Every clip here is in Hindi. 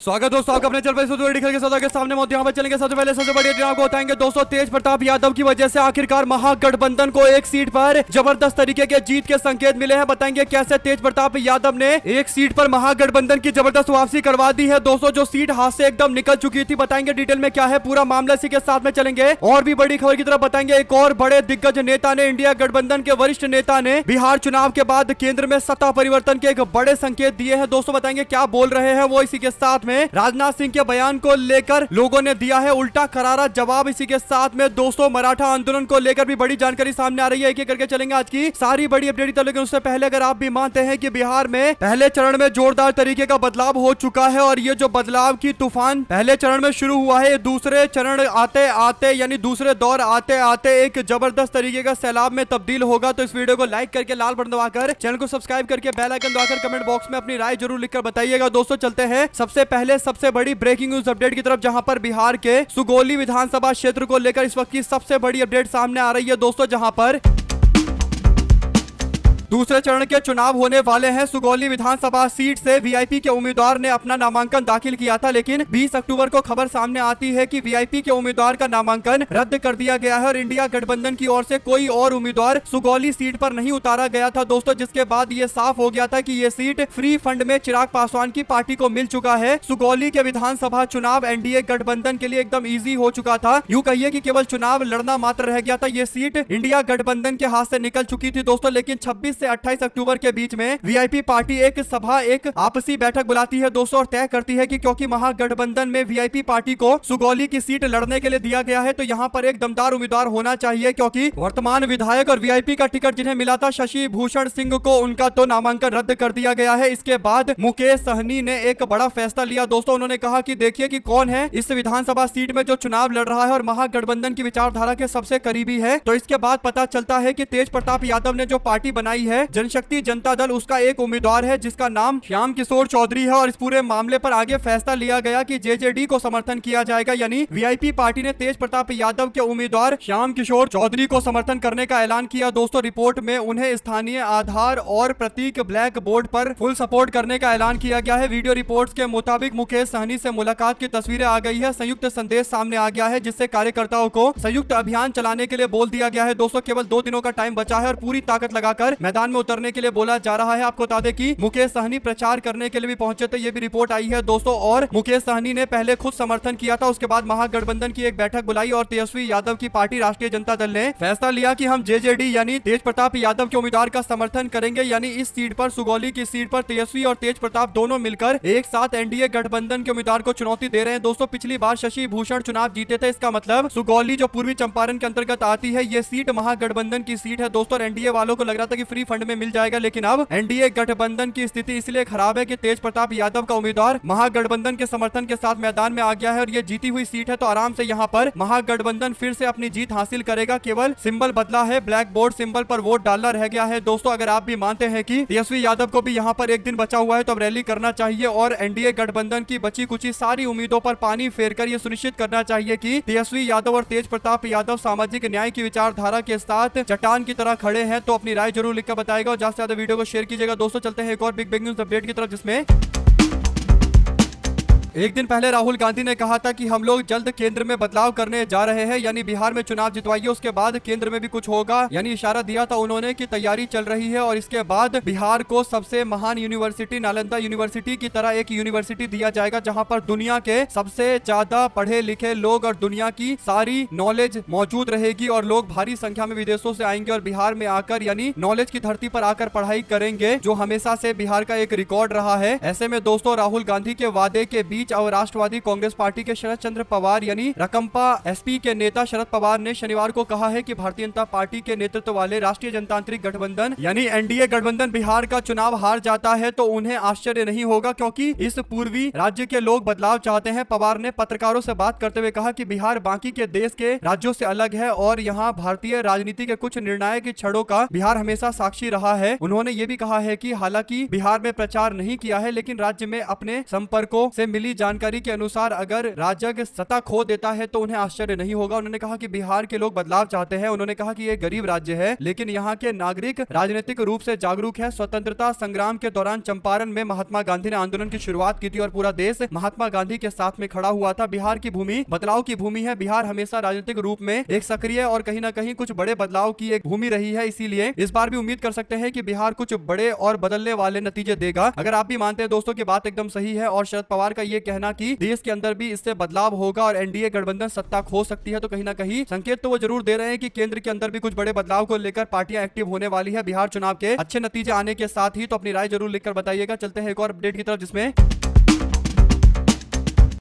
स्वागत दोस्तों आपका अपने चल के सामने मोदी यहाँ पर चलेंगे। सबसे पहले सबसे बड़ी अपडेट आपको बताएंगे दोस्तों, तेज प्रताप यादव की वजह से आखिरकार महागठबंधन को एक सीट पर जबरदस्त तरीके के जीत के संकेत मिले हैं। बताएंगे कैसे तेज प्रताप यादव ने एक सीट पर महागठबंधन की जबरदस्त वापसी करवा दी है दोस्तों, जो सीट हाथ से एकदम निकल चुकी थी। बताएंगे डिटेल में क्या है पूरा मामला, इसी के साथ में चलेंगे। और भी बड़ी खबर की तरफ बताएंगे, एक और बड़े दिग्गज नेता ने, इंडिया गठबंधन के वरिष्ठ नेता ने बिहार चुनाव के बाद केंद्र में सत्ता परिवर्तन के एक बड़े संकेत दिए हैं दोस्तों। बताएंगे क्या बोल रहे हैं वो, इसी के साथ में राजनाथ सिंह के बयान को लेकर लोगों ने दिया है उल्टा करारा जवाब। इसी के साथ में दोस्तों मराठा आंदोलन को लेकर भी बड़ी जानकारी सामने आ रही है। एक एक करके चलेंगे आज की सारी बड़ी अपडेट। लेकिन उससे पहले अगर आप भी मानते हैं कि बिहार में पहले चरण में जोरदार तरीके का बदलाव हो चुका है और ये जो बदलाव की तूफान पहले चरण में शुरू हुआ है, दूसरे चरण आते आते यानी दूसरे दौर आते आते एक जबरदस्त तरीके का सैलाब में तब्दील होगा। तो इस वीडियो को लाइक करके लाल बटन दबाकर चैनल को सब्सक्राइब करके बेल आइकन दबाकर कमेंट बॉक्स में अपनी राय जरूर लिखकर बताइएगा। दोस्तों चलते हैं सबसे पहले सबसे बड़ी ब्रेकिंग न्यूज अपडेट की तरफ, जहां पर बिहार के सुगौली विधानसभा क्षेत्र को लेकर इस वक्त की सबसे बड़ी अपडेट सामने आ रही है दोस्तों, जहां पर दूसरे चरण के चुनाव होने वाले हैं। सुगौली विधानसभा सीट से वीआईपी के उम्मीदवार ने अपना नामांकन दाखिल किया था, लेकिन 20 अक्टूबर को खबर सामने आती है कि वीआईपी के उम्मीदवार का नामांकन रद्द कर दिया गया है और इंडिया गठबंधन की ओर से कोई और उम्मीदवार सुगौली सीट पर नहीं उतारा गया था दोस्तों, जिसके बाद ये साफ हो गया था कि ये सीट फ्री फंड में चिराग पासवान की पार्टी को मिल चुका है। सुगौली के विधानसभा चुनाव एनडीए गठबंधन के लिए एकदम ईजी हो चुका था। यूं कहिए कि केवल चुनाव लड़ना मात्र रह गया था। ये सीट इंडिया गठबंधन के हाथ से निकल चुकी थी दोस्तों, लेकिन 26 से 28 अक्टूबर के बीच में वीआईपी पार्टी एक सभा, एक आपसी बैठक बुलाती है दोस्तों और तय करती है कि क्योंकि महागठबंधन में वीआईपी पार्टी को सुगौली की सीट लड़ने के लिए दिया गया है, तो यहां पर एक दमदार उम्मीदवार होना चाहिए, क्योंकि वर्तमान विधायक और वीआईपी का टिकट जिन्हें मिला था शशि भूषण सिंह को, उनका तो नामांकन रद्द कर दिया गया है। इसके बाद मुकेश सहनी ने एक बड़ा फैसला लिया दोस्तों। उन्होंने कहा कि देखिए कि कौन है इस विधानसभा सीट में जो चुनाव लड़ रहा है और महागठबंधन की विचारधारा के सबसे करीबी है। तो इसके बाद पता चलता है कि तेज प्रताप यादव ने जो पार्टी बनाई है जनशक्ति जनता दल, उसका एक उम्मीदवार है जिसका नाम श्याम किशोर चौधरी है। और इस पूरे मामले पर आगे फैसला लिया गया कि जेजेडी को समर्थन किया जाएगा, यानी वीआईपी पार्टी ने तेज प्रताप यादव के उम्मीदवार श्याम किशोर चौधरी को समर्थन करने का ऐलान किया दोस्तों। रिपोर्ट में उन्हें स्थानीय आधार और प्रतीक ब्लैक बोर्ड पर फुल सपोर्ट करने का ऐलान किया गया है। वीडियो रिपोर्ट्स के मुताबिक मुकेश सहनी से मुलाकात की तस्वीरें आ गई है, संयुक्त संदेश सामने आ गया है, जिससे कार्यकर्ताओं को संयुक्त अभियान चलाने के लिए बोल दिया गया है दोस्तों। केवल 2 दिनों का टाइम बचा है और पूरी ताकत लगाकर मैदान में उतरने के लिए बोला जा रहा है। आपको बता दें कि मुकेश सहनी प्रचार करने के लिए भी पहुंचे थे, ये भी रिपोर्ट आई है दोस्तों। और मुकेश सहनी ने पहले खुद समर्थन किया था, उसके बाद महागठबंधन की एक बैठक बुलाई और तेजस्वी यादव की पार्टी राष्ट्रीय जनता दल ने फैसला लिया कि हम जेजेडी यानी तेज प्रताप यादव के उम्मीदवार का समर्थन करेंगे। यानी इस सीट पर, सुगौली की सीट पर तेजस्वी और तेज प्रताप दोनों मिलकर एक साथ एनडीए गठबंधन के उम्मीदवार को चुनौती दे रहे हैं दोस्तों। पिछली बार शशि भूषण चुनाव जीते थे, इसका मतलब सुगौली जो पूर्वी चंपारण के अंतर्गत आती है, ये सीट महागठबंधन की सीट है दोस्तों। एनडीए वालों को लग रहा था कि फ्री फंड में मिल जाएगा, लेकिन अब एनडीए गठबंधन की स्थिति इसलिए खराब है कि तेज प्रताप यादव का उम्मीदवार महागठबंधन के समर्थन के साथ मैदान में आ गया है और ये जीती हुई सीट है, तो आराम से यहाँ पर महागठबंधन फिर से अपनी जीत हासिल करेगा। केवल सिंबल बदला है, ब्लैक बोर्ड सिंबल पर वोट डालना रह गया है दोस्तों। अगर आप भी मानते हैं कि तेजस्वी यादव को भी यहाँ पर एक दिन बचा हुआ है, तो अब रैली करना चाहिए और एनडीए गठबंधन की बची कुची सारी उम्मीदों पर पानी फेरकर ये सुनिश्चित करना चाहिए कि तेजस्वी यादव और तेज प्रताप यादव सामाजिक न्याय की विचारधारा के साथ चट्टान की तरह खड़े हैं। तो अपनी राय जरूर लिखकर बताएगा और ज्यादा से ज्यादा वीडियो को शेयर कीजिएगा दोस्तों। चलते हैं एक और बिग न्यूज अपडेट की तरफ, जिसमें एक दिन पहले राहुल गांधी ने कहा था कि हम लोग जल्द केंद्र में बदलाव करने जा रहे हैं, यानी बिहार में चुनाव जितवाइए, उसके बाद केंद्र में भी कुछ होगा, यानी इशारा दिया था उन्होंने कि तैयारी चल रही है। और इसके बाद बिहार को सबसे महान यूनिवर्सिटी नालंदा यूनिवर्सिटी की तरह एक यूनिवर्सिटी दिया जाएगा, जहां पर दुनिया के सबसे ज्यादा पढ़े लिखे लोग और दुनिया की सारी नॉलेज मौजूद रहेगी और लोग भारी संख्या में विदेशों से आएंगे और बिहार में आकर यानी नॉलेज की धरती पर आकर पढ़ाई करेंगे, जो हमेशा से बिहार का एक रिकॉर्ड रहा है। ऐसे में दोस्तों राहुल गांधी के वादे के बीच और राष्ट्रवादी कांग्रेस पार्टी के शरद चंद्र पवार यानी रकंपा एसपी के नेता शरद पवार ने शनिवार को कहा है कि भारतीय जनता पार्टी के नेतृत्व वाले राष्ट्रीय जनतांत्रिक गठबंधन यानी एनडीए गठबंधन बिहार का चुनाव हार जाता है तो उन्हें आश्चर्य नहीं होगा, क्योंकि इस पूर्वी राज्य के लोग बदलाव चाहते हैं। पवार ने पत्रकारों से बात करते हुए कहा कि बिहार बाकी के देश के राज्यों से अलग है और यहाँ भारतीय राजनीति के कुछ निर्णायक क्षणों का बिहार हमेशा साक्षी रहा है। उन्होंने ये भी कहा है कि हालांकि बिहार में प्रचार नहीं किया है, लेकिन राज्य में अपने संपर्कों से मिली जानकारी के अनुसार अगर राजग सत्ता खो देता है तो उन्हें आश्चर्य नहीं होगा। उन्होंने कहा कि बिहार के लोग बदलाव चाहते हैं। उन्होंने कहा कि ये गरीब राज्य है लेकिन यहाँ के नागरिक राजनीतिक रूप से जागरूक है। स्वतंत्रता संग्राम के दौरान चंपारण में महात्मा गांधी ने आंदोलन की शुरुआत की थी और पूरा देश महात्मा गांधी के साथ में खड़ा हुआ था। बिहार की भूमि बदलाव की भूमि है। बिहार हमेशा राजनीतिक रूप में एक सक्रिय और कहीं ना कहीं कुछ बड़े बदलाव की एक भूमि रही है, इसीलिए इस बार भी उम्मीद कर सकते हैं कि बिहार कुछ बड़े और बदलने वाले नतीजे देगा। अगर आप भी मानते हैं दोस्तों की बात एकदम सही है और शरद पवार का ये कहना कि देश के अंदर भी इससे बदलाव होगा और एनडीए गठबंधन सत्ता खो सकती है, तो कहीं ना कहीं संकेत तो वो जरूर दे रहे हैं कि केंद्र के अंदर भी कुछ बड़े बदलाव को लेकर पार्टियां एक्टिव होने वाली है बिहार चुनाव के अच्छे नतीजे आने के साथ ही। तो अपनी राय जरूर लिखकर बताइएगा। चलते हैं एक और अपडेट की तरफ, जिसमें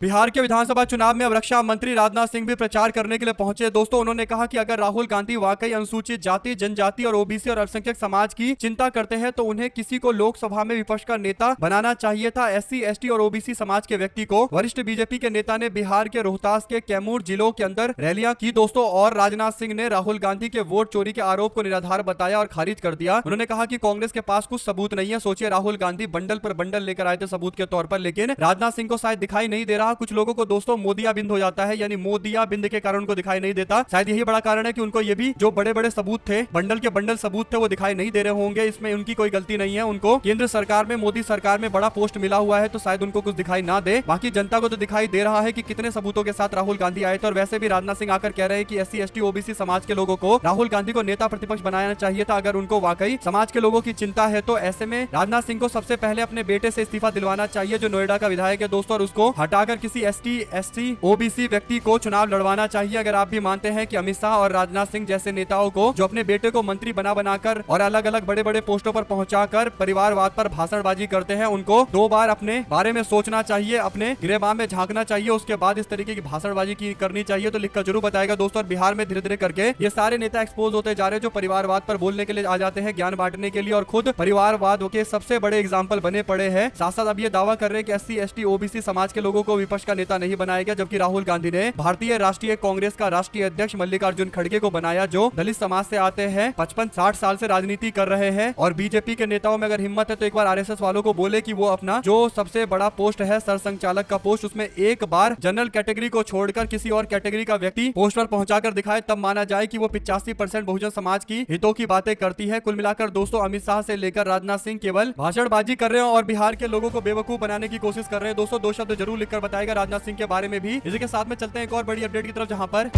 बिहार के विधानसभा चुनाव में अब रक्षा मंत्री राजनाथ सिंह भी प्रचार करने के लिए पहुंचे। दोस्तों उन्होंने कहा कि अगर राहुल गांधी वाकई अनुसूचित जाति, जनजाति और ओबीसी और अल्पसंख्यक समाज की चिंता करते हैं तो उन्हें किसी को लोकसभा में विपक्ष का नेता बनाना चाहिए था। एससी, एसटी और ओबीसी समाज के व्यक्ति को वरिष्ठ बीजेपी के नेता ने बिहार के रोहतास के कैमूर जिलों के अंदर रैलियां की दोस्तों, और राजनाथ सिंह ने राहुल गांधी के वोट चोरी के आरोप को निराधार बताया और खारिज कर दिया। उन्होंने कहा कि कांग्रेस के पास कुछ सबूत नहीं है। सोचिए, राहुल गांधी बंडल पर बंडल लेकर आए थे सबूत के तौर पर, लेकिन राजनाथ सिंह को शायद दिखाई नहीं दे रहा। कुछ लोगों को दोस्तों मोदिया बिंद हो जाता है, यानी मोदिया बिंद के कारण उनको दिखाई नहीं देता। शायद यही बड़ा कारण है कि उनको ये भी जो बड़े बड़े सबूत थे, बंडल के बंडल सबूत थे, वो दिखाई नहीं दे रहे होंगे। इसमें उनकी कोई गलती नहीं है। उनको केंद्र सरकार में, मोदी सरकार में बड़ा पोस्ट मिला हुआ है तो शायद उनको कुछ दिखाई ना दे। बाकी जनता को तो दिखाई दे रहा है कि कितने सबूतों के साथ राहुल गांधी आए थे। और वैसे भी राजनाथ सिंह आकर कह रहे हैं कि एससी, एसटी, ओबीसी समाज के लोगों को राहुल गांधी को नेता प्रतिपक्ष बनाना चाहिए था। अगर उनको वाकई समाज के लोगों की चिंता है तो ऐसे में राजनाथ सिंह को सबसे पहले अपने बेटे से इस्तीफा दिलवाना चाहिए, जो नोएडा का विधायक है दोस्तों, और उसको हटाकर किसी एसटी, एससी, ओबीसी व्यक्ति को चुनाव लड़वाना चाहिए। अगर आप भी मानते हैं कि अमित शाह और राजनाथ सिंह जैसे नेताओं को जो अपने बेटे को मंत्री बनाकर और अलग अलग बड़े बड़े पोस्टों पर पहुंचाकर परिवारवाद पर भाषणबाजी करते हैं, उनको 2 बार अपने बारे में सोचना चाहिए, अपने गिरेबान में झांकना चाहिए, उसके बाद इस तरीके की भाषणबाजी करनी चाहिए। तो लिखकर जरूर बताएगा दोस्तों। और बिहार में धीरे धीरे करके ये सारे नेता एक्सपोज होते जा रहे हैं जो परिवारवाद पर बोलने के लिए आ जाते हैं, ज्ञान बांटने के लिए, और खुद परिवारवाद के सबसे बड़े एग्जाम्पल बने पड़े हैं। साथ साथ अब ये दावा कर रहे हैं कि एससी, एसटी, ओबीसी समाज के लोगों को विपक्ष का नेता नहीं बनाया गया, जबकि राहुल गांधी ने भारतीय राष्ट्रीय कांग्रेस का राष्ट्रीय अध्यक्ष मल्लिकार्जुन खड़गे को बनाया, जो दलित समाज से आते हैं, 55-60 साल से राजनीति कर रहे हैं। और बीजेपी के नेताओं में अगर हिम्मत है तो एक बार आरएसएस वालों को बोले कि वो अपना जो सबसे बड़ा पोस्ट है सरसंघचालक का पोस्ट, उसमें एक बार जनरल कैटेगरी को छोड़कर किसी और कैटेगरी का व्यक्ति पोस्ट पर पहुंचाकर दिखाए, तब माना जाए कि वो 85% बहुजन समाज की हितों की बातें करती है। कुल मिलाकर दोस्तों अमित शाह से लेकर राजनाथ सिंह केवल भाषणबाजी कर रहे हैं और बिहार के लोगों को बेवकूफ बनाने की कोशिश कर रहे हैं। दोस्तों 2 शब्द जरूर लिखकर बताएगा राजनाथ सिंह के बारे में भी। इसी के साथ में चलते हैं एक और बड़ी अपडेट की तरफ, जहां पर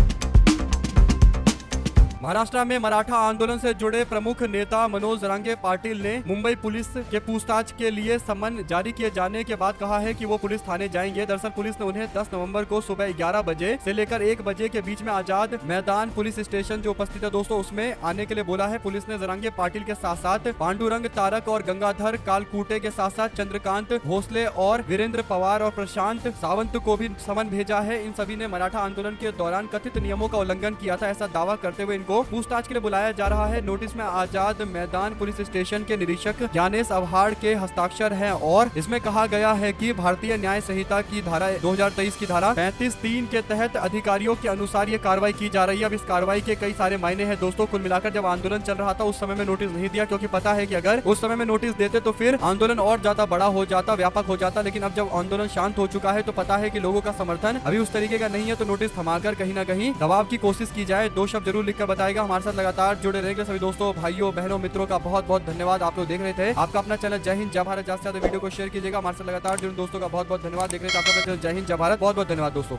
महाराष्ट्र में मराठा आंदोलन से जुड़े प्रमुख नेता मनोज जरांगे पाटिल ने मुंबई पुलिस के पूछताछ के लिए समन जारी किए जाने के बाद कहा है कि वो पुलिस थाने जाएंगे। दरअसल पुलिस ने उन्हें 10 नवंबर को सुबह 11 बजे से लेकर 1 बजे के बीच में आजाद मैदान पुलिस स्टेशन जो उपस्थित है दोस्तों, उसमें आने के लिए बोला है। पुलिस ने जरांगे पाटिल के साथ साथ पांडुरंग तारक और गंगाधर कालकूटे के साथ साथ चंद्रकांत भोसले और वीरेंद्र पवार और प्रशांत सावंत को भी समन भेजा है। इन सभी ने मराठा आंदोलन के दौरान कथित नियमों का उल्लंघन किया था, ऐसा दावा करते हुए को पूछताछ के लिए बुलाया जा रहा है। नोटिस में आजाद मैदान पुलिस स्टेशन के निरीक्षक ज्ञानेश अवहाड़ के हस्ताक्षर हैं और इसमें कहा गया है कि भारतीय न्याय संहिता की धारा 2023 की धारा 35(3) के तहत अधिकारियों के अनुसार ये कार्रवाई की जा रही है। अब इस कार्रवाई के कई सारे मायने हैं दोस्तों। कुल मिलाकर जब आंदोलन चल रहा था उस समय में नोटिस नहीं दिया, क्योंकि पता है कि अगर उस समय में नोटिस देते तो फिर आंदोलन और ज्यादा बड़ा हो जाता, व्यापक हो जाता। लेकिन अब जब आंदोलन शांत हो चुका है तो पता है कि लोगों का समर्थन अभी उस तरीके का नहीं है, तो नोटिस थमाकर कहीं ना कहीं दबाव की कोशिश की जाए। 2 शब्द जरूर लिखकर बताएगा। हमारे साथ लगातार जुड़े रहेंगे सभी दोस्तों, भाइयों, बहनों, मित्रों का बहुत बहुत धन्यवाद। आप लोग देख रहे थे आपका अपना चैनल जय हिंद जय भारत। ज्यादा से ज्यादा वीडियो को शेयर कीजिएगा। हमारे साथ लगातार जुड़े दोस्तों का बहुत बहुत धन्यवाद। देख रहे थे आपका अपना चैनल जय हिंद जय भारत। बहुत बहुत धन्यवाद दोस्तों।